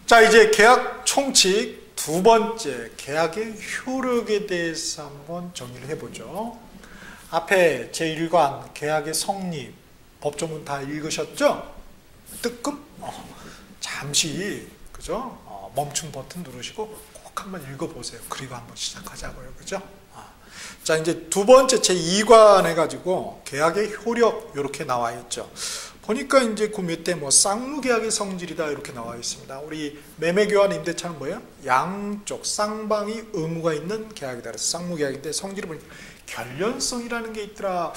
자, 이제 계약 총칙 두 번째, 계약의 효력에 대해서 한번 정리를 해보죠. 앞에 제1관 계약의 성립, 법조문 다 읽으셨죠? 뜨끔? 잠시, 그죠? 멈춤 버튼 누르시고 꼭 한번 읽어보세요. 그리고 한번 시작하자고요. 그죠? 자, 이제 두 번째 제2관 해가지고 계약의 효력, 이렇게 나와 있죠. 보니까 이제 그 몇 대 뭐 쌍무계약의 성질이다 이렇게 나와 있습니다. 우리 매매교환 임대차는 뭐예요? 양쪽 쌍방이 의무가 있는 계약이다. 그래서 쌍무계약인데 성질을 보니까 결련성이라는 게 있더라.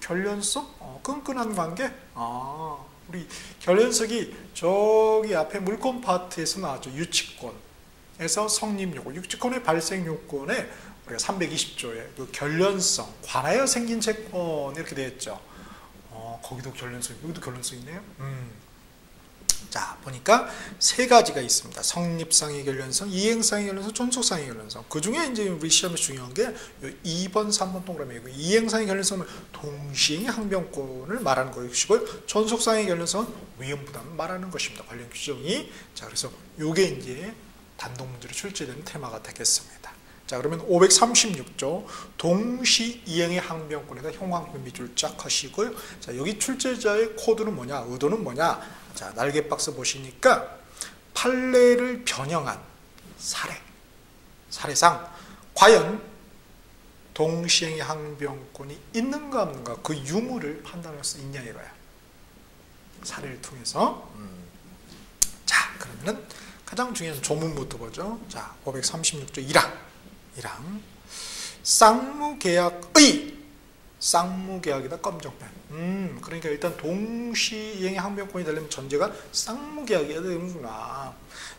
결련성? 끈끈한 관계? 우리 결련성이 저기 앞에 물권 파트에서 나왔죠. 유치권에서 성립 요건, 유치권의 발생 요건에 우리가 320조에 그 결련성, 관하여 생긴 채권 이렇게 되어 있죠. 거기도 결련성, 여기도 결련성 있네요. 자, 보니까 세 가지가 있습니다. 성립상의 결련성, 이행상의 결련성, 존속상의 결련성. 그 중에 이제 우리 시험에 중요한 게 2번, 3번 동그라미이고, 이행상의 결련성은 동시행의 항변권을 말하는 것이고요. 존속상의 결련성은 위험부담을 말하는 것입니다. 관련 규정이. 자, 그래서 요게 이제 단독 문제로 출제되는 테마가 되겠습니다. 자, 그러면 536조 동시 이행의 항변권에다 형광펜 밑줄 쫙 하시고요. 자, 여기 출제자의 코드는 뭐냐, 의도는 뭐냐. 자, 날개 박스 보시니까 판례를 변형한 사례상 과연 동시행의 항변권이 있는가 없는가, 그 유무를 판단할 수 있냐 이거야. 사례를 통해서. 자, 그러면은 가장 중요한 조문부터 보죠. 자, 536조 1항 쌍무계약이다 검정펜. 그러니까 일단 동시이행의 항변권이 되려면 전제가 쌍무계약이어야 되는구나.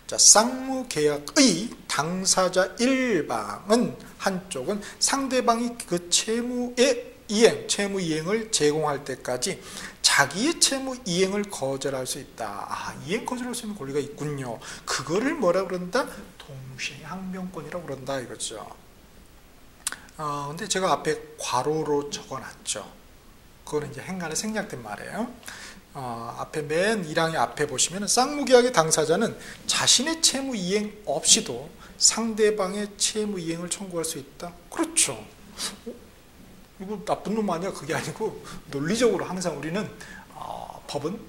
자, 쌍무계약의 당사자 일방은 한쪽은 상대방이 그 채무 이행을 제공할 때까지 자기의 채무 이행을 거절할 수 있다. 이행 거절할 수 있는 권리가 있군요. 그거를 뭐라 그런다? 동시행 항변권이라고 그런다 이거죠. 근데 제가 앞에 괄호로 적어놨죠. 그거는 이제 행간에 생략된 말이에요. 앞에 맨 1항의 앞에 보시면 쌍무계약의 당사자는 자신의 채무 이행 없이도 상대방의 채무 이행을 청구할 수 있다. 그렇죠. 이거 나쁜 놈 아니야? 그게 아니고 논리적으로 항상 우리는 법은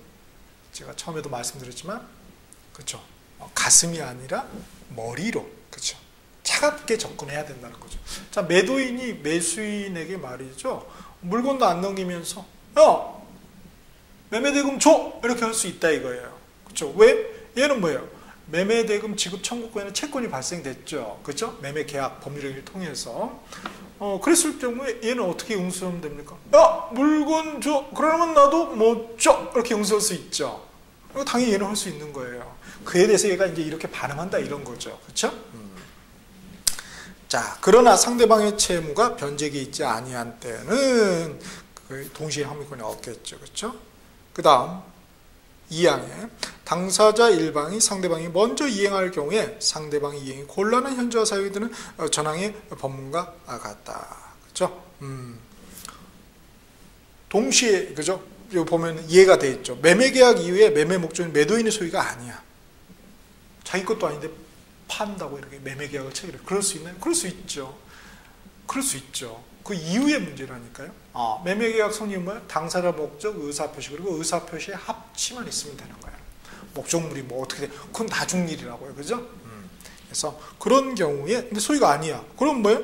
제가 처음에도 말씀드렸지만, 그렇죠. 가슴이 아니라 머리로, 그렇죠. 차갑게 접근해야 된다는 거죠. 자, 매도인이 매수인에게 말이죠. 물건도 안 넘기면서 야, 매매대금 줘! 이렇게 할 수 있다 이거예요. 그렇죠. 왜? 얘는 뭐예요? 매매대금 지급 청구권에는 채권이 발생됐죠. 그렇죠? 매매계약 법률행위를 통해서. 그랬을 경우에 얘는 어떻게 응수하면 됩니까? 야, 물건 줘! 그러면 나도 못 줘! 이렇게 응수할 수 있죠. 당연히 얘는 할 수 있는 거예요. 그에 대해서 얘가 이제 이렇게 반응한다 이런 거죠. 그렇죠? 자, 그러나 상대방의 채무가 변제기 있지 아니한 때는 동시에 항변권이 없겠죠. 그렇죠? 그 다음 2항에 당사자 일방이 상대방이 먼저 이행할 경우에 상대방의 이행이 곤란한 현저와 사유에 드는 전항의 법문과 같다. 그렇죠? 동시에, 그죠? 여기 보면 이해가 돼 있죠. 매매계약 이후에 매매 목적은 매도인의 소유가 아니야. 자기 것도 아닌데 판다고 이렇게 매매계약을 체결해. 그럴 수 있나요? 그럴 수 있죠. 그럴 수 있죠. 그 이후의 문제라니까요. 매매계약 성립은 뭐야? 당사자 목적, 의사표시, 그리고 의사표시의 합치만 있으면 되는 거예요. 목적물이 뭐 어떻게 돼? 그건 나중 일이라고요. 그죠? 그래서 그런 경우에, 근데 소유가 아니야. 그럼 뭐예요?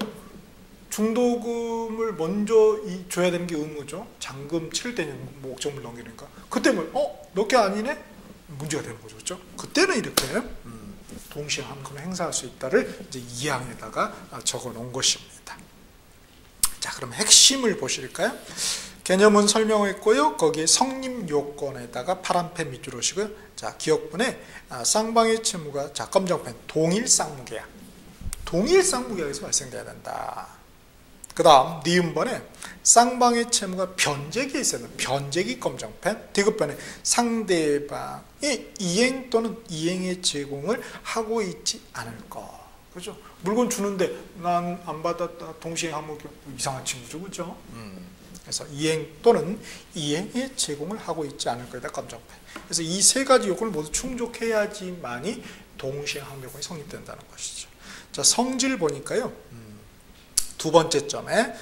중도금을 먼저 줘야 되는 게 의무죠. 잔금 치를 때는 목적물 넘기니까. 그때 뭐, 몇 개 아니네? 문제가 되는 거죠. 그렇죠? 그때는 이렇게 동시에 항변권을 행사할 수 있다를 이제 2항에다가 적어 놓은 것입니다. 자, 그럼 핵심을 보실까요? 개념은 설명했고요. 거기에 성립 요건에다가 파란펜 밑줄로 오시고요. 자, 기억분에 쌍방의 채무가, 자, 검정펜, 동일 쌍무계약. 동일 쌍무계약에서 발생돼야 된다. 그 다음 니은번에 쌍방의 채무가 변제기에 있어야 된다. 변제기 검정펜. 디귿번에 상대방이 이행 또는 이행의 제공을 하고 있지 않을 것. 그죠? 물건 주는데 난 안 받았다. 동시에 하면 이상한 친구죠. 그죠? 그래서 이행 또는 이행의 제공을 하고 있지 않을 거다. 검정펜. 그래서 이 세 가지 요건을 모두 충족해야지만이 동시행 항명권이 성립된다는 것이죠. 자, 성질 보니까요. 두 번째 점에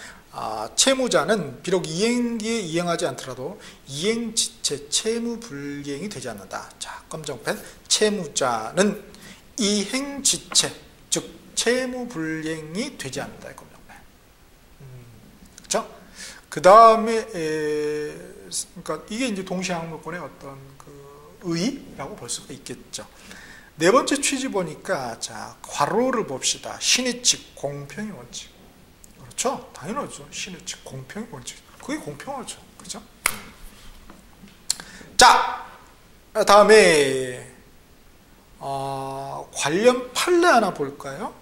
채무자는 비록 이행기에 이행하지 않더라도 이행지체 채무불이행이 되지 않는다. 자, 검정펜. 채무자는 이행지체, 즉 채무불이행이 되지 않는다. 검정펜. 그렇죠? 그 다음에 그러니까 이게 이제 동시항목권의 어떤 그 의의라고 볼 수가 있겠죠. 네 번째 취지 보니까 자, 괄호를 봅시다. 신의칙 공평의 원칙. 그렇죠? 당연하죠. 신의칙 공평의 원칙. 그게 공평하죠. 그죠? 자, 다음에 관련 판례 하나 볼까요?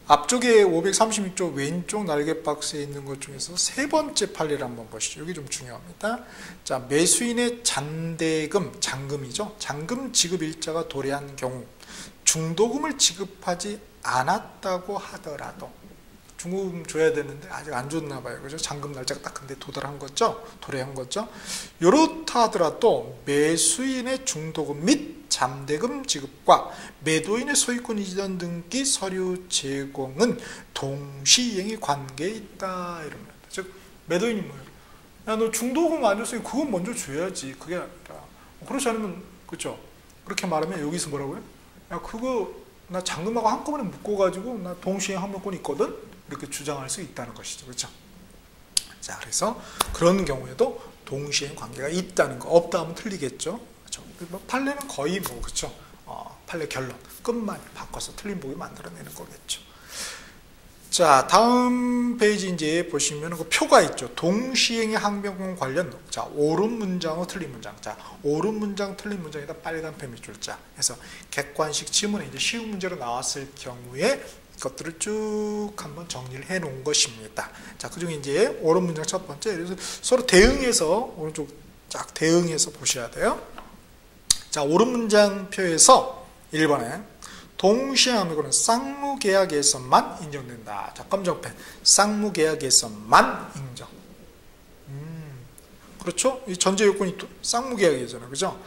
앞쪽에 536조 왼쪽 날개 박스에 있는 것 중에서 세 번째 판례를 한번 보시죠. 여기 좀 중요합니다. 자, 매수인의 잔대금, 잔금이죠. 잔금 지급 일자가 도래한 경우 중도금을 지급하지 않았다고 하더라도, 중도금 줘야 되는데 아직 안 줬나 봐요. 그죠? 잔금 날짜가 딱 근데 도달한 거죠. 도래한 거죠. 이렇다 하더라도 매수인의 중도금 및 잠대금 지급과 매도인의 소유권 이전 등기 서류 제공은 동시이행의 관계에 있다. 이럽니다. 즉 매도인이 뭐예요? 야, 너 중도금 안 줬으니 그건 먼저 줘야지. 그게 아니라 그렇지 않으면, 그렇죠? 그렇게 말하면 여기서 뭐라고요? 야, 그거 나 잔금하고 한꺼번에 묶어가지고 나 동시이행 항명권이 있거든? 이렇게 주장할 수 있다는 것이죠. 그렇죠? 자, 그래서 그런 경우에도 동시이행 관계가 있다는 거. 없다 하면 틀리겠죠. 그렇죠? 판례는 거의 뭐, 그렇죠? 판례 결론 끝만 바꿔서 틀린 보기 만들어내는 거겠죠. 자, 다음 페이지 이제 보시면 그 표가 있죠. 동시행의 항명권 관련. 자, 옳은 문장과 틀린 문장. 자, 옳은 문장, 틀린 문장에다 빨간 펜 밑줄 자. 해서 객관식 지문에 이제 쉬운 문제로 나왔을 경우에 것들을 쭉 한번 정리를 해 놓은 것입니다. 자, 그중에 이제 옳은 문장 첫 번째. 그래서 서로 대응해서 오른쪽 쫙 대응해서 보셔야 돼요. 자, 옳은 문장 표에서 1번에 동시행항명권은 쌍무계약에서만 인정된다. 자, 검정펜. 쌍무계약에서만 인정. 그렇죠? 이 전제 요건이 쌍무계약이잖아요. 그죠?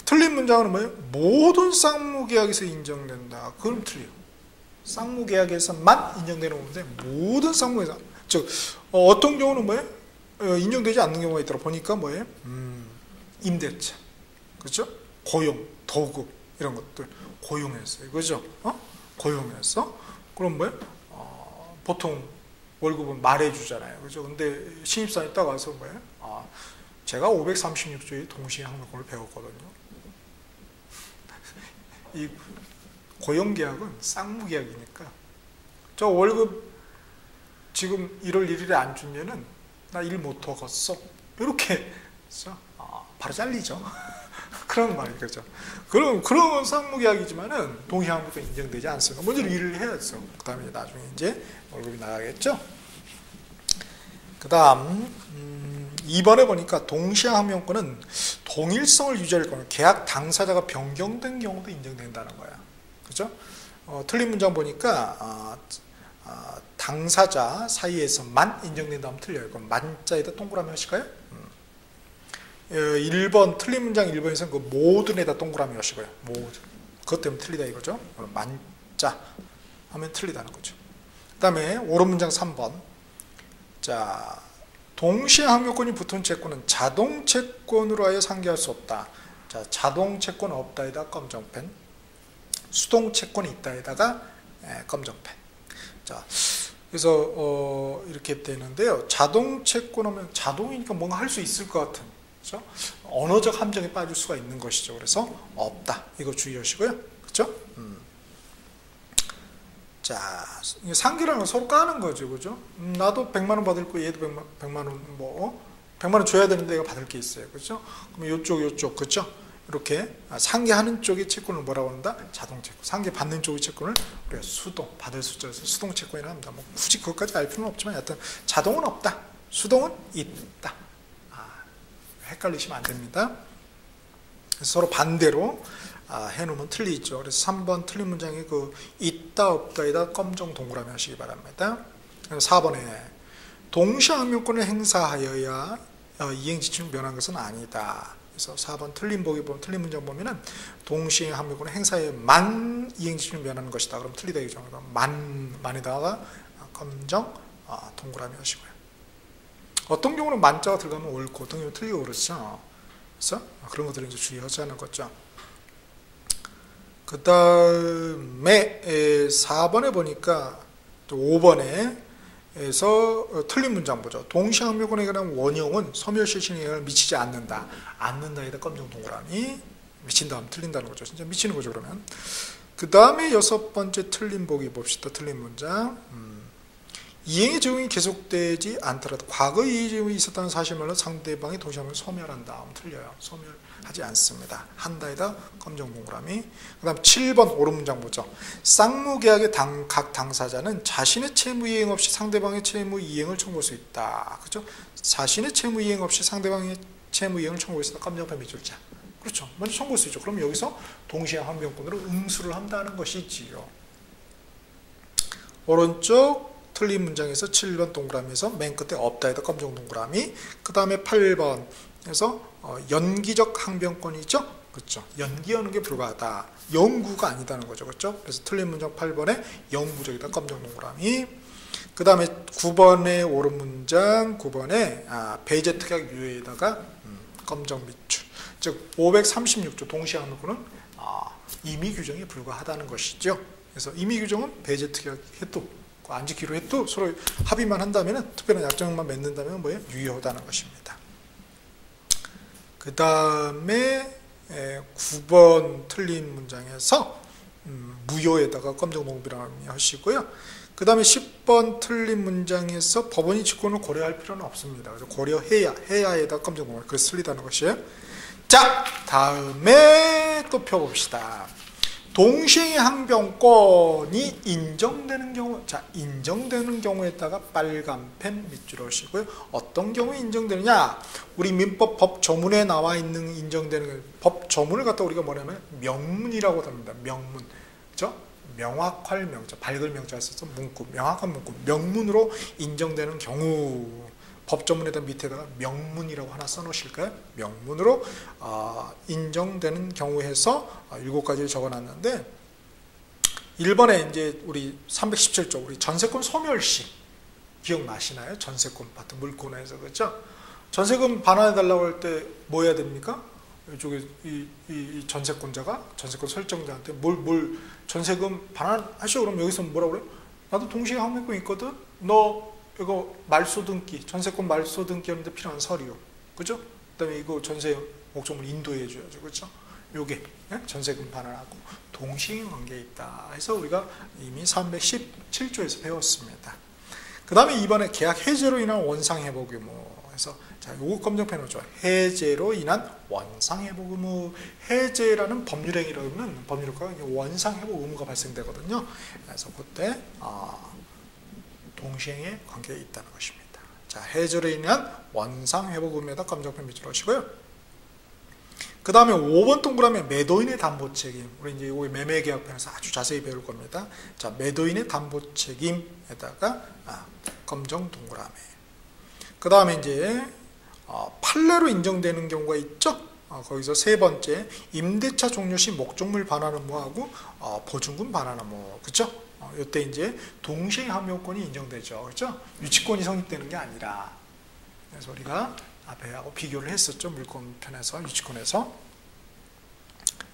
틀린 문장은 뭐예요? 모든 쌍무계약에서 인정된다. 그럼 틀려. 쌍무계약에서만 인정되는 건데 모든 쌍무계약, 즉 어떤 경우는 뭐예요? 인정되지 않는 경우가 있더라. 보니까 뭐예요? 임대차, 그렇죠? 고용, 도급 이런 것들 고용해서, 그죠? 고용해서. 그럼 뭐예요? 보통 월급은 말해주잖아요, 그죠? 근데 신입사원이 딱 와서 뭐예요? 제가 536조의 동시행항명권을 배웠거든요. 이 고용계약은 쌍무계약이니까 저 월급 지금 1월 1일에 안 주면은 나 일 못 하겠어. 이렇게 바로 잘리죠. 그런 말이 그죠. 그런 쌍무계약이지만은 동시행항명권 인정되지 않습니다. 먼저 일을 해야죠. 그 다음에 나중에 이제 월급이 나가겠죠. 그 다음 2번에 보니까 동시행항명권은 동일성을 유지할 경우 계약 당사자가 변경된 경우도 인정된다는 거야. 그죠? 틀린 문장 보니까 당사자 사이에서만 인정된다면 틀려요. 그럼 만자에다 동그라미 하실까요? 1번 틀린 문장 1번에서는 그 모든에다 동그라미 하시고요. 모든. 그것 때문에 틀리다 이거죠. 만자 하면 틀리다는 거죠. 그 다음에 옳은 문장 3번. 자, 동시행항명권이 붙은 채권은 자동채권으로 하여 상계할 수 없다. 자, 자동채권 없다에다 검정펜. 수동채권이 있다에다가 검정펜. 자, 그래서 이렇게 되는데요. 자동채권 하면 자동이니까 뭔가 할 수 있을 것 같은, 그렇죠? 언어적 함정에 빠질 수가 있는 것이죠. 그래서 없다. 이거 주의하시고요. 그렇죠? 자, 상기라는 건 서로 까는 거죠. 그죠? 나도 100만 원 받을 거, 얘도 100만 원, 100만 원 줘야 되는데 내가 받을 게 있어요. 그죠? 그럼 요쪽, 그죠? 이렇게 상계하는 쪽의 채권을 뭐라고 한다? 자동채권. 상계받는 쪽의 채권을 우리가 수동, 받을 숫자에서 수동채권이라고 합니다. 뭐 굳이 그것까지 알 필요는 없지만 여하튼 자동은 없다. 수동은 있다. 헷갈리시면 안 됩니다. 그래서 서로 반대로 해놓으면 틀리죠. 그래서 3번 틀린 문장에 그 있다 없다에다 검정 동그라미 하시기 바랍니다. 4번에 동시항명권을 행사하여야 이행지침을 면한 것은 아니다. 그래서 4번 틀린 보기 보면 틀린 문장 보면은 동시행 항변권은 행사의 만 이행지를 면하는 것이다. 그럼 틀리다 이죠. 만에다가 검정 동그라미 하시고요. 어떤 경우는 만자가 들어가면 옳고 어떤 경우는 틀리고 그렇죠. 그래서 그런 것들을 이제 주의하자는 거죠. 그 다음에 4번에 보니까 5번에 에서 틀린 문장 보죠. 동시항변권에 관한 원형은 소멸시효에 영향을 미치지 않는다. 않는다에다 검정 동그라미. 미친다 하면 틀린다는 거죠. 진짜 미치는 거죠, 그러면. 그 다음에 6번째 틀린 보기 봅시다. 틀린 문장. 이행의 적용이 계속되지 않더라도 과거 이행의 적용이 있었다는 사실말로 상대방의 동시항변을 소멸한다 하면 틀려요. 소멸하지 않습니다. 한다에다 검정 동그라미. 그 다음 7번 옳은 문장 보죠. 쌍무계약의 각 당사자는 자신의 채무 이행 없이 상대방의 채무 이행을 청구할 수 있다. 그렇죠? 자신의 채무 이행 없이 상대방의 채무 이행을 청구할 수 있다. 검정펜 밑줄자. 그렇죠. 먼저 청구할 수 있죠. 그럼 여기서 동시항변권으로 응수를 한다는 것이지요. 오른쪽 틀린 문장에서 7번 동그라미에서 맨 끝에 없다에다 검정 동그라미. 그 다음에 8번에서 연기적 항변권이죠. 그렇죠. 연기하는 게 불가하다. 영구가 아니다는 거죠. 그렇죠. 그래서 틀린 문장 8번에 영구적이다. 검정 동그라미. 그 다음에 9번에 옳은 문장 9번에 배제 특약 유예에다가 검정 밑줄. 즉 536조 동시항변권은 임의 규정에 불과하다는 것이죠. 그래서 임의 규정은 배제 특약 해도 안 지키기로 해도 서로 합의만 한다면 특별한 약정만 맺는다면 뭐예요? 유효하다는 것입니다. 그 다음에 9번 틀린 문장에서 무효에다가 검정 동그라미 하시고요. 그 다음에 10번 틀린 문장에서 법원이 직권을 고려할 필요는 없습니다. 그래서 고려해야에다가 검정 동그라미. 그래서 틀리다는 것이에요. 자, 다음에 또 펴봅시다. 동시행의 항변권이 인정되는 경우, 자, 인정되는 경우에다가 빨간 펜 밑줄 하시고요. 어떤 경우에 인정되느냐? 우리 민법 법조문에 나와 있는 인정되는 법조문을 갖다 우리가 뭐냐면 명문이라고 합니다. 명문, 그렇죠? 명확할 명자, 밝을 명자가 있어서 문구, 명확한 문구, 명문으로 인정되는 경우. 법조문에다 밑에다가 명문이라고 하나 써놓으실까요? 명문으로 인정되는 경우에서 7가지를 적어놨는데 1번에 이제 우리 317조 우리 전세권 소멸시 기억나시나요? 전세권 파트 물권에서 그렇죠? 전세금 반환해달라고 할 때 뭐 해야 됩니까? 이쪽에 이 전세권자가 전세권 설정자한테 뭘 전세금 반환하시오. 그럼 여기서 뭐라고 그래요? 나도 동시에 항변권 있거든. 너 이거 말소등기, 전세권 말소등기 하는데 필요한 서류, 그죠? 그다음에 이거 전세 목적물 인도해 줘야죠, 그렇죠? 요게 전세금 반환하고 동시행 관계에 있다 해서 우리가 이미 317조에서 배웠습니다. 그 다음에 이번에 계약 해제로 인한 원상 회복 의무 해서 자, 요거 검정펜 오죠. 해제로 인한 원상 회복 의무. 해제라는 법률 행위라면 법률과 원상 회복 의무가 발생되거든요. 그래서 그때 동시행의 관계에 있다는 것입니다. 자, 해제로 인한 원상 회복 의무에다 검정펜 밑줄 하시고요. 그 다음에 5번 동그라미 매도인의 담보 책임. 우리 이제 여기 매매 계약편에서 아주 자세히 배울 겁니다. 자, 매도인의 담보 책임에다가 검정 동그라미. 그 다음에 이제 판례로 인정되는 경우가 있죠. 거기서 세 번째 임대차 종료 시 목적물 반환 의무하고 보증금 반환 의무, 그렇죠? 이때 이제 동시행 항변권이 인정되죠, 그렇죠? 유치권이 성립되는 게 아니라. 그래서 우리가 앞에하고 비교를 했었죠, 물권 편에서 유치권에서.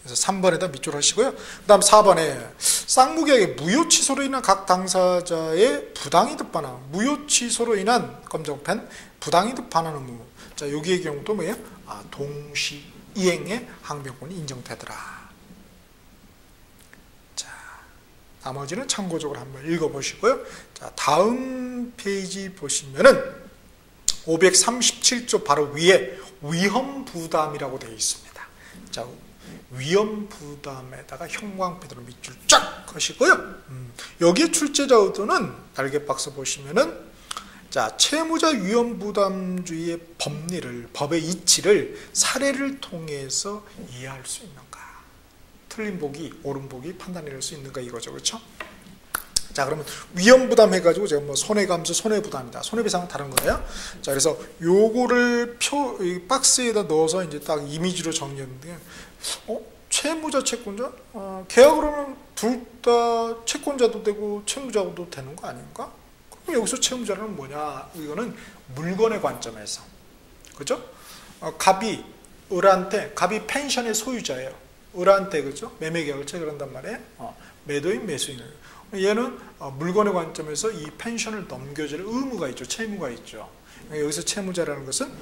그래서 3번에다 밑줄 하시고요. 그 다음 4번에 쌍무계약의 무효 취소로 인한 각 당사자의 부당이득 반환, 무효 취소로 인한 검정펜 부당이득 반환 의무. 자, 여기의 경우도 뭐예요? 동시 이행의 항변권이 인정되더라. 자, 나머지는 참고적으로 한번 읽어보시고요. 자, 다음 페이지 보시면은 537조 바로 위에 위험부담이라고 되어 있습니다. 자, 위험부담에다가 형광펜으로 밑줄 쫙 하시고요. 여기에 출제자 의도는 날개박스 보시면은 자, 채무자 위험부담주의의 법리를, 법의 이치를 사례를 통해서 이해할 수 있는가? 틀린 보기, 옳은 보기 판단해낼 수 있는가 이거죠, 그렇죠? 자, 그러면 위험부담 해가지고 제가 뭐 손해감수, 손해부담이다. 손해배상은 다른 거예요. 자, 그래서 요거를 이 박스에다 넣어서 이제 딱 이미지로 정리했는데, 채무자, 채권자? 계약을 하면 둘 다 채권자도 되고 채무자도 되는 거 아닌가? 그럼 여기서 채무자는 뭐냐? 이거는 물건의 관점에서. 그죠? 갑이 을한테, 갑이 펜션의 소유자예요. 을한테, 그죠? 매매계약을 체결한단 말이에요. 매도인, 매수인. 얘는 물건의 관점에서 이 펜션을 넘겨줄 의무가 있죠. 채무가 있죠. 여기서 채무자라는 것은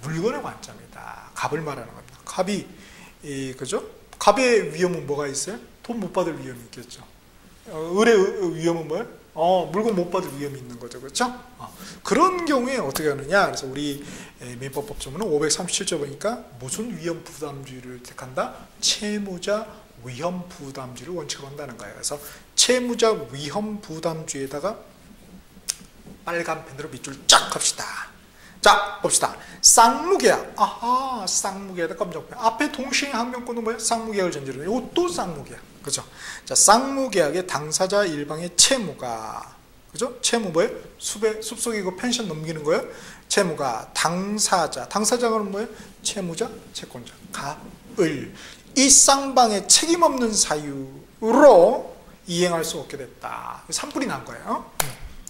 물건의 관점이다. 갑을 말하는 겁니다. 갑이, 그죠? 갑의 위험은 뭐가 있어요? 돈 못 받을 위험이 있겠죠. 을의 위험은 뭐예요? 물건 못 받을 위험이 있는 거죠. 그렇죠? 그런 경우에 어떻게 하느냐? 그래서 우리 민법 법조문은 537조 보니까 무슨 위험 부담주의를 택한다? 채무자 위험 부담주의를 원칙으로 한다는 거예요. 그래서 채무자 위험 부담주의에다가 빨간 펜으로 밑줄 쫙 합시다. 자, 봅시다. 쌍무계약. 아하, 쌍무계약에다 검정펜. 앞에 동시행 항명권은 뭐예요? 쌍무계약을 전제로. 이것도 쌍무계약. 그죠? 자, 쌍무계약의 당사자 일방의 채무가, 그죠? 채무 뭐예요? 숲속에 그 펜션 넘기는 거예요? 채무가 당사자는 뭐예요? 채무자, 채권자, 갑을 이 쌍방의 책임 없는 사유로 이행할 수 없게 됐다. 산불이 난 거예요.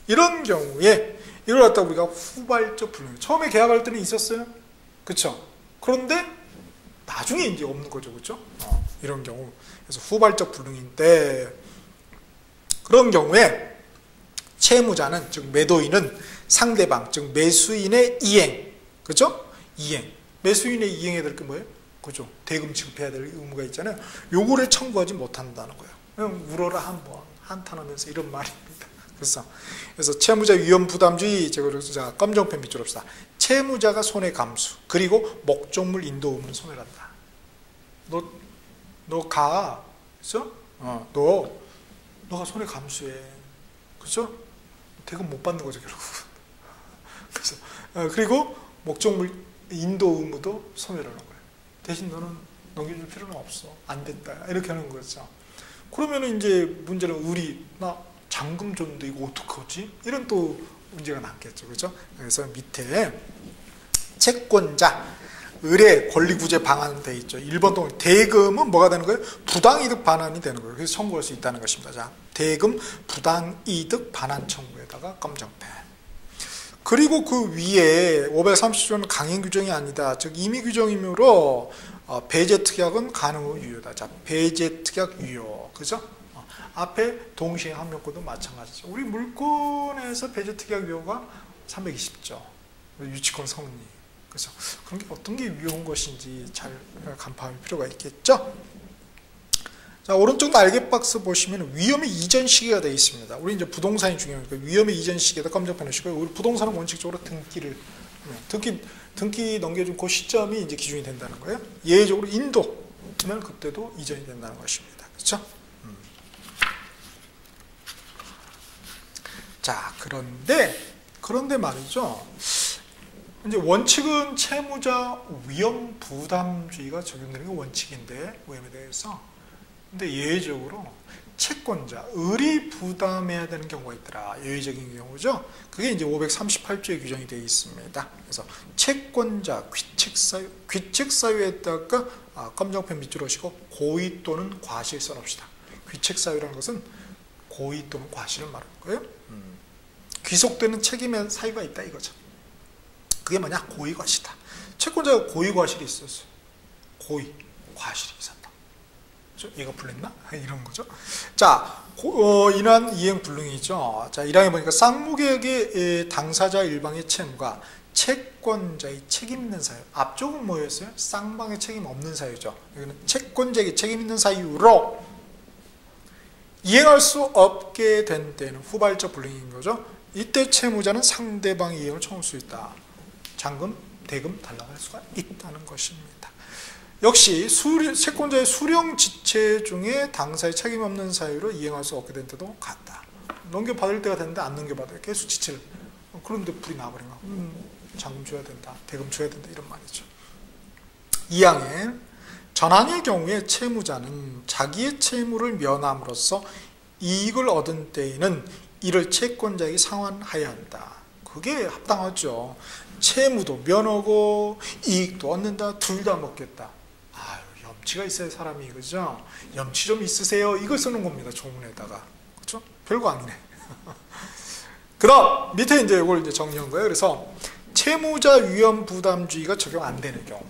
이런 경우에 이걸 갖다 우리가 후발적 불능. 처음에 계약할 때는 있었어요. 그렇죠? 그런데 나중에 이제 없는 거죠. 그렇죠? 이런 경우. 그래서 후발적 불능인데 그런 경우에 채무자는 즉 매도인은 상대방 즉 매수인의 이행. 그렇죠? 이행. 매수인의 이행해야 될 게 뭐예요? 그죠? 대금 지급해야 될 의무가 있잖아요. 요거를 청구하지 못한다는 거예요. 그냥 울어라 한번 한탄하면서 이런 말입니다. 그래서 채무자 위험 부담주의, 제가 검정펜 밑줄 합시다. 채무자가 손해 감수, 그리고 목적물 인도 의무는 소멸한다. 너 가, 그죠? 너가 손해 감수해, 그죠? 대금 못 받는 거죠 결국. 그래서 그리고 목적물 인도 의무도 소멸하는 거예요. 대신 너는 넘겨줄 필요는 없어. 안 됐다. 이렇게 하는 거죠. 그러면 이제 문제는 나 잔금 줬는데 이거 어떡하지? 이런 또 문제가 남겠죠. 그죠? 그래서 밑에 채권자, 을의 권리구제 방안은 되어 있죠. 1번 동의. 대금은 뭐가 되는 거예요? 부당이득 반환이 되는 거예요. 그래서 청구할 수 있다는 것입니다. 자, 대금 부당이득 반환 청구에다가 검정펜. 그리고 그 위에 530조는 강행 규정이 아니다. 즉 임의 규정이므로 배제 특약은 가능 유효다. 자, 배제 특약 유효. 그죠? 앞에 동시행 항명권도 마찬가지죠. 우리 물권에서 배제 특약 유효가 320조. 유치권 성립. 그래서 그런 게 어떤 게 위험한 것인지 잘 간파할 필요가 있겠죠. 자, 오른쪽 날개 박스 보시면 위험의 이전 시기가 되어 있습니다. 우리 이제 부동산이 중요하니까 위험의 이전 시기에다 검정펜 하시고요. 우리 부동산은 원칙적으로 등기 넘겨준 그 시점이 이제 기준이 된다는 거예요. 예외적으로 인도면 그때도 이전이 된다는 것입니다. 그렇죠? 자, 그런데 말이죠. 이제 원칙은 채무자 위험 부담주의가 적용되는 게 원칙인데 위험에 대해서. 근데 예외적으로 채권자, 을이 부담해야 되는 경우가 있더라. 예외적인 경우죠. 그게 이제 538조에 규정이 되어 있습니다. 그래서 채권자, 귀책사유에다가 검정펜 밑줄 하시고 고의 또는 과실 써놓읍시다. 귀책사유라는 것은 고의 또는 과실을 말하는 거예요. 귀속되는 책임의 사유가 있다 이거죠. 그게 뭐냐? 고의 과실이다. 채권자가 고의 과실이 있었어요. 고의 과실이 있었다. 얘가 불렸나? 이런 거죠. 자, 인한 이행 불능이죠. 자, 1항에 보니까 쌍무계약의 당사자 일방의 채무가 채권자의 책임 있는 사유. 앞쪽은 뭐였어요? 쌍방의 책임 없는 사유죠. 여기는 채권자에게 책임 있는 사유로 이행할 수 없게 된 때는 후발적 불능인 거죠. 이때 채무자는 상대방의 이행을 청구할 수 있다. 잔금, 대금 달라갈 수가 있다는 것입니다. 역시 채권자의 수령 지체 중에 당사의 책임 없는 사유로 이행할 수 없게 된 때도 같다. 넘겨받을 때가 됐는데 안 넘겨받아요. 계속 지체를. 그런데 불이 나버린 거. 잔금 줘야 된다. 대금 줘야 된다. 이런 말이죠. 2항에 전항의 경우에 채무자는 자기의 채무를 면함으로써 이익을 얻은 때에는 이를 채권자에게 상환하여야 한다. 그게 합당하죠. 채무도 면하고 이익도 얻는다. 둘 다 먹겠다. 아유, 염치가 있어야 사람이, 그죠? 염치 좀 있으세요. 이걸 쓰는 겁니다. 조문에다가. 그렇죠? 별거 아니네. 그다음 밑에 이제 이걸 이제 정리한 거예요. 그래서 채무자 위험 부담주의가 적용 안 되는 경우,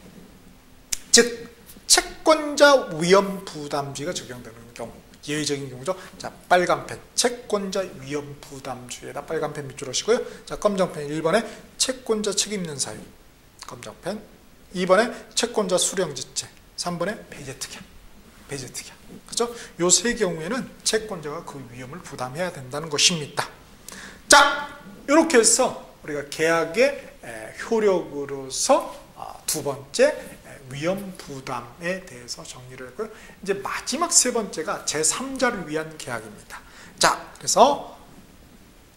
즉 채권자 위험 부담주의가 적용되는 경우, 예외적인 경우죠. 자, 빨간 펜 채권자 위험 부담주의에다 빨간 펜 밑줄 하시고요. 자, 검정 펜 1번에 채권자 책임 있는 사유, 검정 펜. 2번에 채권자 수령지체, 3번에 배제특약, 배제특약. 그렇죠? 요 세 경우에는 채권자가 그 위험을 부담해야 된다는 것입니다. 자, 이렇게 해서 우리가 계약의 효력으로서 두 번째 위험 부담에 대해서 정리를 했고요. 이제 마지막 세 번째가 제3자를 위한 계약입니다. 자, 그래서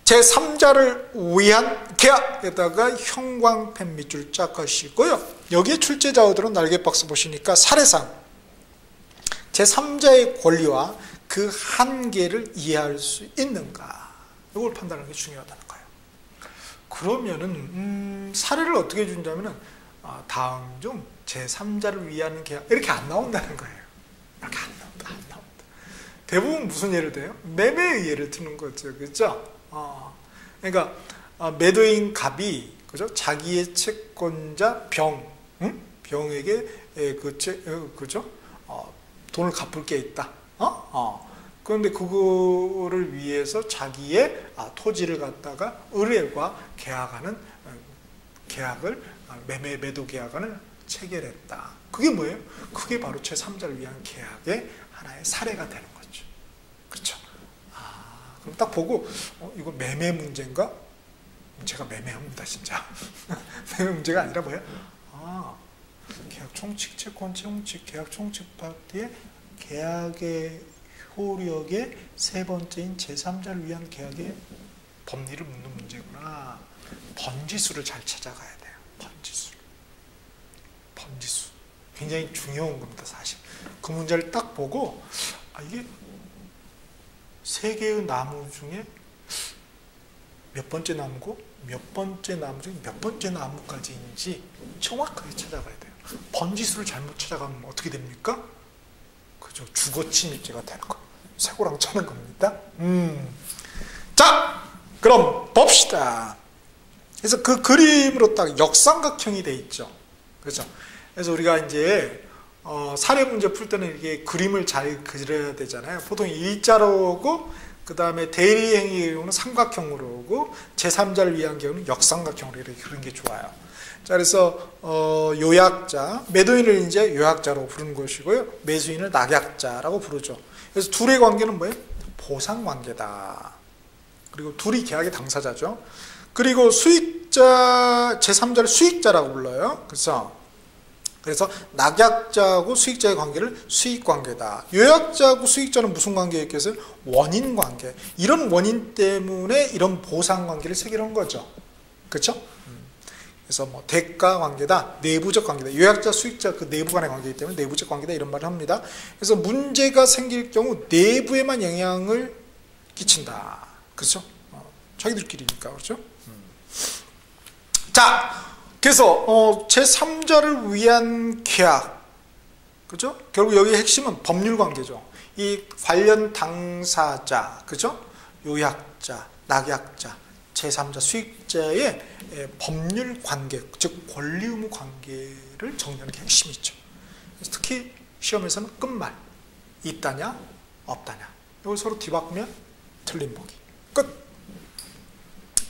제3자를 위한 계약에다가 형광펜 밑줄 쫙 하시고요. 여기에 출제 자료들은 날개박스 보시니까 사례상 제3자의 권리와 그 한계를 이해할 수 있는가, 이걸 판단하는 게 중요하다는 거예요. 그러면은 사례를 어떻게 준다면은 다음 중 제3자를 위한 계약, 이렇게 안 나온다는 거예요. 이렇게 안 나온다. 대부분 무슨 예를 들어요? 매매의 예를 드는 거죠, 그죠? 그러니까 매도인 갑이, 그죠? 자기의 채권자 병에게 그죠? 돈을 갚을 게 있다. 그런데 그거를 위해서 자기의 토지를 갖다가 을과 계약하는 계약을, 매도 계약안을 체결했다. 그게 뭐예요? 그게 바로 제3자를 위한 계약의 하나의 사례가 되는 거죠. 그렇죠? 그럼 딱 보고 이거 매매 문제인가? 제가 매매합니다, 진짜. 매매 문제가 아니라 뭐예요? 계약 총칙, 채권 총칙, 계약 총칙 파트의 계약의 효력의 세 번째인 제3자를 위한 계약의 법리를 묻는 문제구나. 번지수를 잘 찾아가야 돼요. 번지수. 굉장히 중요한 겁니다, 사실. 그 문제를 딱 보고, 이게 세 개의 나무 중에 몇 번째 나무고, 몇 번째 나무 중에 몇 번째 나무까지인지 정확하게 찾아가야 돼요. 번지수를 잘못 찾아가면 어떻게 됩니까? 그죠. 주거 침입죄가 되는 거예요. 쇠고랑 차는 겁니다. 자, 그럼 봅시다. 그래서 그 그림으로 딱 역삼각형이 돼 있죠. 그렇죠. 그래서 우리가 이제 사례 문제 풀 때는 이게 그림을 잘 그려야 되잖아요. 보통 일자로 오고, 그 다음에 대리행위의 경우는 삼각형으로 오고, 제3자를 위한 경우는 역삼각형으로 이렇게 그런 게 좋아요. 자, 그래서 요약자, 매도인을 이제 요약자로 부르는 것이고요, 매수인을 낙약자라고 부르죠. 그래서 둘의 관계는 뭐예요? 보상 관계다. 그리고 둘이 계약의 당사자죠. 그리고 수익자, 제3자를 수익자라고 불러요. 그래서 낙약자하고 수익자의 관계를 수익관계다. 요약자하고 수익자는 무슨 관계에 있겠어요? 원인관계. 이런 원인 때문에 이런 보상관계를 체결한 거죠. 그렇죠? 그래서 뭐 대가관계다, 내부적 관계다. 요약자, 수익자 그 내부 간의 관계이기 때문에 내부적 관계다, 이런 말을 합니다. 그래서 문제가 생길 경우 내부에만 영향을 끼친다. 그렇죠? 자기들끼리니까. 그렇죠? 자, 그래서 제3자를 위한 계약, 그죠? 결국 여기의 핵심은 법률 관계죠. 이 관련 당사자, 그죠? 요약자, 낙약자, 제3자, 수익자의 법률 관계, 즉 권리 의무 관계를 정리하는 게 핵심이죠. 특히 시험에서는 끝말, 있다냐, 없다냐. 이걸 서로 뒤바꾸면 틀린 보기. 끝.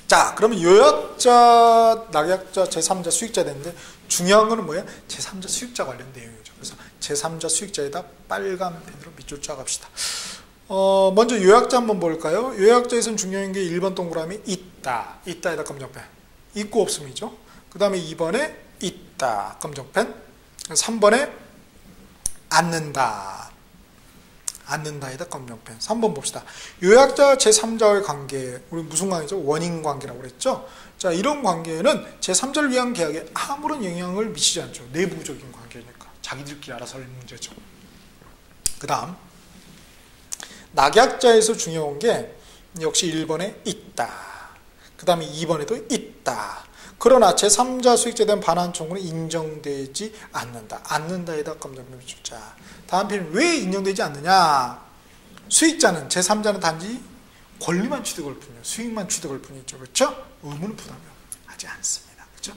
자, 그러면 요약자, 낙약자, 제3자, 수익자 되는데 중요한 거는 뭐예요? 제3자, 수익자 관련 내용이죠. 그래서 제3자, 수익자에다 빨간 펜으로 밑줄 짜 갑시다. 먼저 요약자 한번 볼까요? 요약자에서는 중요한 게 1번 동그라미 있다. 있다에다 검정펜. 있고 없음이죠. 그 다음에 2번에 있다. 검정펜. 3번에 않는다. 않는다에다 검정펜. 3번 봅시다. 요약자 제3자와의 관계, 우리 무슨 관계죠? 원인 관계라고 그랬죠? 자, 이런 관계는 제3자를 위한 계약에 아무런 영향을 미치지 않죠. 내부적인 관계니까. 자기들끼리 알아서 할 문제죠. 그 다음, 낙약자에서 중요한 게 역시 1번에 있다. 그 다음에 2번에도 있다. 그러나 제3자 수익자에 대한 반환 청구는 인정되지 않는다. 않는다에다 검정표를 주자. 다음 편은 왜 인정되지 않느냐? 수익자는 제3자는 단지 권리만 취득할 뿐이에요. 수익만 취득할 뿐이죠. 그렇죠? 의무는 부담하지 않습니다. 그렇죠?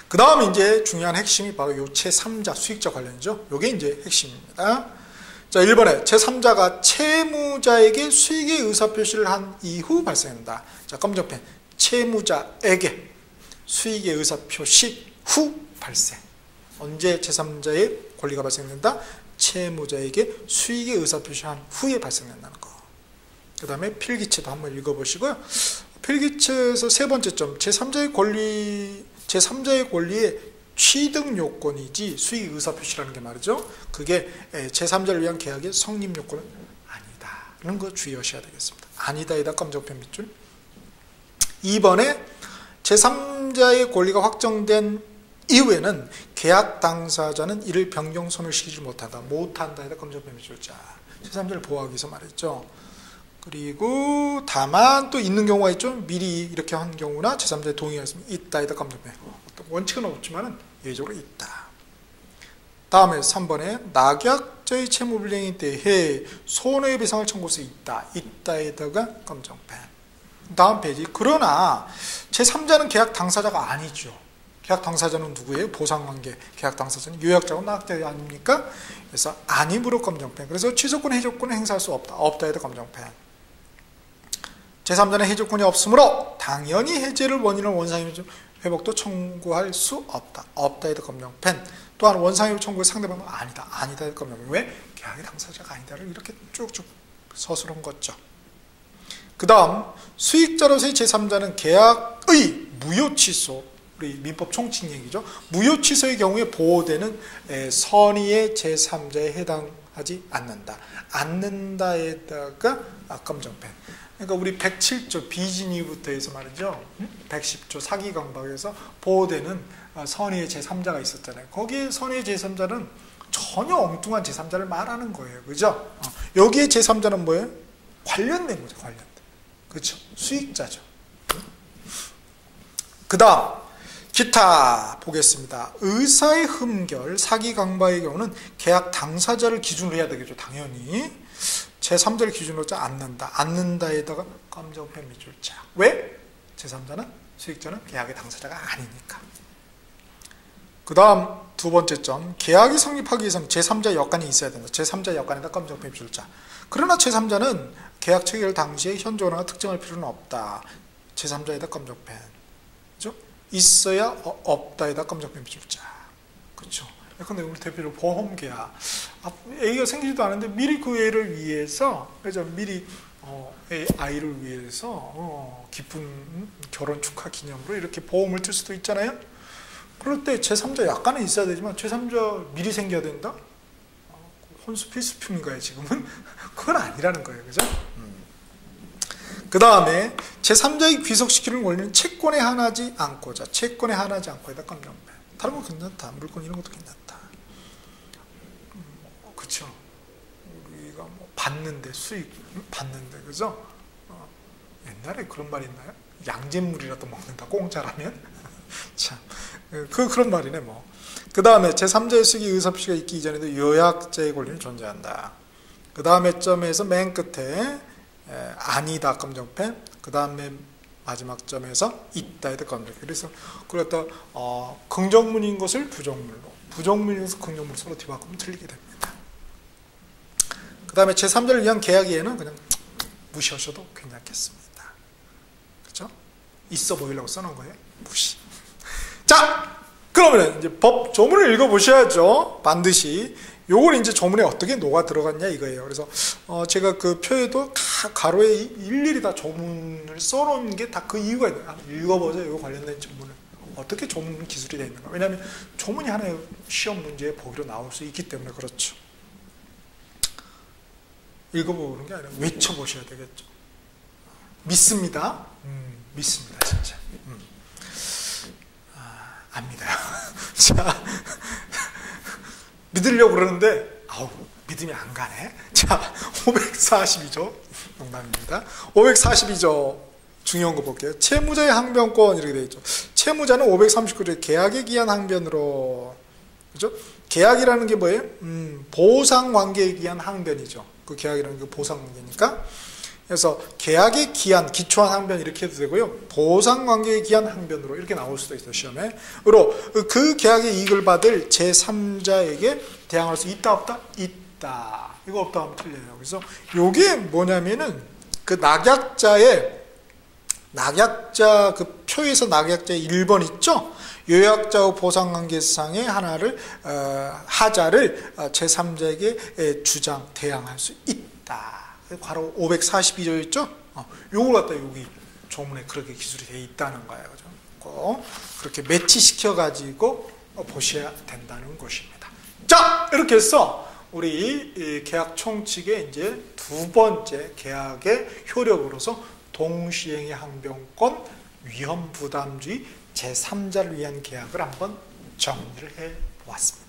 그 다음에 이제 중요한 핵심이 바로 요 제3자 수익자 관련이죠. 요게 이제 핵심입니다. 자, 1번에 제3자가 채무자에게 수익의 의사표시를 한 이후 발생한다. 자, 검정펜. 채무자에게 수익의 의사표시 후 발생. 언제 제3자의 권리가 발생된다? 채무자에게 수익의 의사표시한 후에 발생된다는 거. 그 다음에 필기체도 한번 읽어보시고요. 필기체에서 세 번째 점, 제3자의 권리의 취득 요건이지 수익 의사표시라는 게 말이죠. 그게 제3자를 위한 계약의 성립 요건은 아니다. 이런 거 주의하셔야 되겠습니다. 아니다에다 검정펜 밑줄. 2번에 제3자의 권리가 확정된 이후에는 계약 당사자는 이를 변경 소멸시키지 못한다. 못한다에다 검정펜 밑줄자. 제3자를 보호하기 위해서 말했죠. 그리고 다만 또 있는 경우가 있죠. 미리 이렇게 한 경우나 제3자의 동의가 있으면 있다에다 검정펜. 원칙은 없지만 예외적으로 있다. 다음에 3번에 낙약자의 채무 불이행에 대해 손해배상을 청구할 수 있다. 있다에다가 검정펜. 다음 페이지. 그러나 제3자는 계약 당사자가 아니죠. 계약 당사자는 누구예요? 보상관계. 계약 당사자는 요약자고 낙약자 아닙니까? 그래서 아님으로 검정펜. 그래서 취소권, 해조권을 행사할 수 없다. 없다에다 검정펜. 제3자는 해조권이 없으므로 당연히 해제를 원인을 원상회복 회복도 청구할 수 없다. 없다에다 검정펜. 또한 원상회복 청구의 상대방은 아니다. 아니다에다 검정펜. 왜? 계약의 당사자가 아니다를 이렇게 쭉쭉 서술한 거죠. 그 다음 수익자로서의 제3자는 계약의 무효 취소, 우리 민법 총칙 얘기죠. 무효 취소의 경우에 보호되는 선의의 제3자에 해당하지 않는다. 않는다에다가 검정펜. 그러니까 우리 107조 비진이부터 해서 말이죠. 110조 사기강박에서 보호되는 선의의 제3자가 있었잖아요. 거기에 선의의 제3자는 전혀 엉뚱한 제3자를 말하는 거예요. 그죠? 여기에 제3자는 뭐예요? 관련된 거죠. 관련된. 그렇죠? 수익자죠. 그 다음 기타 보겠습니다. 의사의 흠결, 사기강박의 경우는 계약 당사자를 기준으로 해야 되겠죠. 당연히. 제3자를 기준으로 하지 않는다. 않는다에다가 검정펜 밑줄자. 왜? 제3자는 수익자는 계약의 당사자가 아니니까. 그 다음 두 번째 점. 계약이 성립하기 위해서는 제3자 여건이 있어야 된다. 제3자 여건에다 검정펜 밑줄자. 그러나 제3자는 계약 체결 당시에 현존하거나 특정할 필요는 없다. 제3자에다 검정펜. 그죠? 있어야 없다에다 검정펜 밑줄자. 그렇죠? 근데 우리 대표로 보험계약 A가 생기지도 않은데 미리 그 애를 위해서 그래서 미리 아이를 위해서 기쁜 결혼 축하 기념으로 이렇게 보험을 들 수도 있잖아요. 그럴 때 제3자 약간은 있어야 되지만 제3자 미리 생겨야 된다? 혼수 필수품인가요 지금은? 그건 아니라는 거예요. 그죠? 그 다음에 제3자의 귀속시키는 원리는 채권에 한하지 않고자. 채권에 한하지 않고에다 검정펜. 다른 거 괜찮다. 물건 이런 것도 괜찮다. 그렇죠. 우리가 뭐 받는데 수익 받는데 그죠? 옛날에 그런 말 있나요? 양잿물이라도 먹는다. 공짜라면? 참 그런 말이네 뭐. 그 다음에 제3자의 수익의 의사표시가 있기 이전에도 요약자의 권리는 존재한다. 그 다음에 점에서 맨 끝에 아니다 검정펜. 그 다음에 마지막 점에서 있다에다 검정펜. 그래서 그렇다 긍정문인 것을 부정문으로, 부정문에서 긍정문으로 서로 뒤바꾸면 틀리게 됩니다. 그 다음에 제3자를 위한 계약에는 그냥 무시하셔도 괜찮겠습니다. 그렇죠? 있어 보이려고 써놓은 거예요. 무시. 자, 그러면 이제 법 조문을 읽어보셔야죠. 반드시. 요걸 이제 조문에 어떻게 녹아 들어갔냐 이거예요. 그래서 제가 그 표에도 가로에 일일이 다 조문을 써놓은 게 다 그 이유가 있어요. 한번 읽어보세요. 이거 관련된 조문을. 어떻게 조문 기술이 되어 있는가. 왜냐하면 조문이 하나의 시험 문제에 보기로 나올 수 있기 때문에 그렇죠. 읽어보는 게 아니라 외쳐보셔야 되겠죠. 믿습니다. 믿습니다. 진짜. 안 믿어요. 자, 믿으려고 그러는데 아우 믿음이 안 가네. 자, 542조. 농담입니다. 542조 중요한 거 볼게요. 채무자의 항변권 이렇게 되어 있죠. 채무자는 539조의 계약의 기한 항변으로, 그죠? 계약이라는 게 뭐예요? 보상관계에 기한 항변이죠. 그 계약이라는 게 보상관계니까. 그래서 계약의 기한, 기초한 항변 이렇게 해도 되고요. 보상관계에 기한 항변으로 이렇게 나올 수도 있어요. 시험에. 으로 그 계약의 이익을 받을 제3자에게 대항할 수 있다 없다? 있다. 이거 없다 하면 틀려요. 그래서 이게 뭐냐면은 그 낙약자 그 표에서 낙약자의 1번 있죠? 요약자의 보상관계상의 하나를 하자를 제3자에게 주장 대항할 수 있다. 바로 542조 있죠? 요걸 갖다 여기 조문에 그렇게 기술이 되어 있다는 거예요. 그죠? 그렇게 매치시켜 가지고 보셔야 된다는 것입니다. 자, 이렇게 해서 우리 계약 총칙의 이제 두 번째 계약의 효력으로서 동시행의 항변권, 위험 부담주의, 제3자를 위한 계약을 한번 정리를 해 보았습니다.